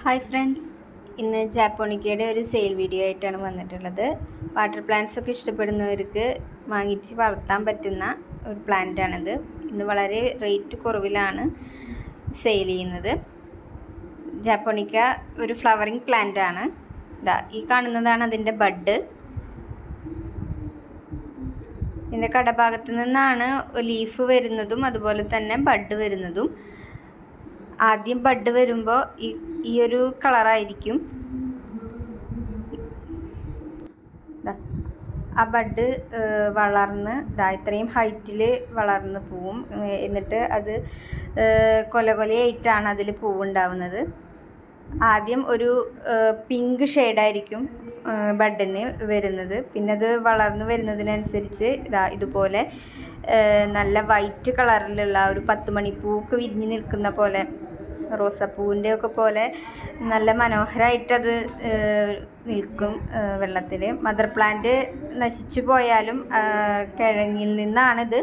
Hi friends, ഇന്ന് ജാപ്പോണിക്കയുടെ ഒരു sale video ആയിട്ടാണ് വന്നിട്ടുള്ളത്. വാട്ടർ പ്ലാന്റ്സ് ഒക്കെ ഇഷ്ടപ്പെടുന്നവർക്ക് വാങ്ങിച്ച് വളർത്താൻ പറ്റുന്ന ഒരു പ്ലാന്റാണിത്. ഇന്ന് വളരെ റേറ്റ് കുറവിലാണ് സെയിൽ ചെയ്യുന്നത്. ജാപ്പോണിക്ക ഒരു ഫ്ലവറിങ് പ്ലാന്റ് ആണ്. ഈ കാണുന്നതാണ് അതിൻ്റെ ബഡ്. ഇതിൻ്റെ കടഭാഗത്ത് നിന്നാണ് ലീഫ് വരുന്നതും അതുപോലെ തന്നെ ബഡ് വരുന്നതും. ആദ്യം ബഡ് വരുമ്പോൾ ഈ ഒരു കളറായിരിക്കും. ആ ബഡ് വളർന്ന് ഇത്രയും ഹൈറ്റിൽ വളർന്ന് പോവും. എന്നിട്ട് അത് കൊലകൊലയായിട്ടാണ് അതിൽ പൂവുണ്ടാവുന്നത്. ആദ്യം ഒരു പിങ്ക് ഷെയ്ഡായിരിക്കും ബഡിന് വരുന്നത്. പിന്നെ അത് വളർന്നു വരുന്നതിനനുസരിച്ച് ഇതുപോലെ നല്ല വൈറ്റ് കളറിലുള്ള ഒരു 10 മണിപ്പൂക്ക് വിരിഞ്ഞ് നിൽക്കുന്ന പോലെ, റോസാപ്പൂവിൻ്റെ ഒക്കെ പോലെ നല്ല മനോഹരമായിട്ടത് നിൽക്കും വെള്ളത്തിൽ. മദർ പ്ലാന്റ് നശിച്ചു പോയാലും കിഴങ്ങിൽ നിന്നാണിത്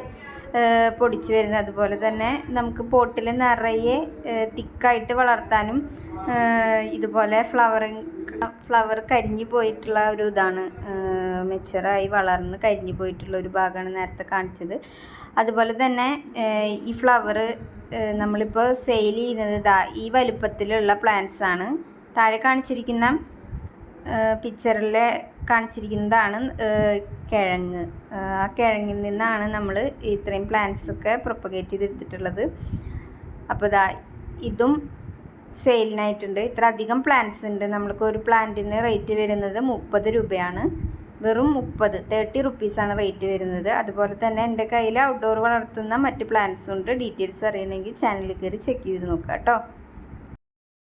പൊടിച്ചു വരുന്നത്. അതുപോലെ തന്നെ നമുക്ക് പോട്ടിൽ നിറയെ തിക്കായിട്ട് വളർത്താനും ഇതുപോലെ ഫ്ലവർ കരിഞ്ഞു പോയിട്ടുള്ള ഒരു ഇതാണ്, മെച്ചറായി വളർന്ന് കരിഞ്ഞു പോയിട്ടുള്ള ഒരു ഭാഗമാണ് നേരത്തെ കാണിച്ചത്. അതുപോലെ തന്നെ ഈ ഫ്ലവർ നമ്മളിപ്പോൾ സെയിൽ ചെയ്യുന്നത് ഈ വലുപ്പത്തിലുള്ള പ്ലാന്റ്സ് ആണ്. താഴെ കാണിച്ചിരിക്കുന്ന പിക്ചറിൽ കാണിച്ചിരിക്കുന്നതാണ് കിഴങ്ങ്. ആ കിഴങ്ങിൽ നിന്നാണ് നമ്മൾ ഇത്രയും പ്ലാന്റ്സ് ഒക്കെ പ്രൊപ്പഗേറ്റ് ചെയ്തെടുത്തിട്ടുള്ളത്. അപ്പോൾ ഇതും സെയിലിനായിട്ടുണ്ട്. ഇത്ര അധികം പ്ലാന്റ്സ് ഉണ്ട്. നമ്മൾക്ക് ഒരു പ്ലാന്റിന് റേറ്റ് വരുന്നത് 30 രൂപയാണ്. വെറും 30 റുപ്പീസാണ് റേറ്റ് വരുന്നത്. അതുപോലെ തന്നെ എൻ്റെ കയ്യിൽ ഔട്ട്ഡോർ വളർത്തുന്ന മറ്റ് പ്ലാന്റ്സും ഉണ്ട്. ഡീറ്റെയിൽസ് അറിയണമെങ്കിൽ ചാനലിൽ കയറി ചെക്ക് ചെയ്ത് നോക്കാം കേട്ടോ.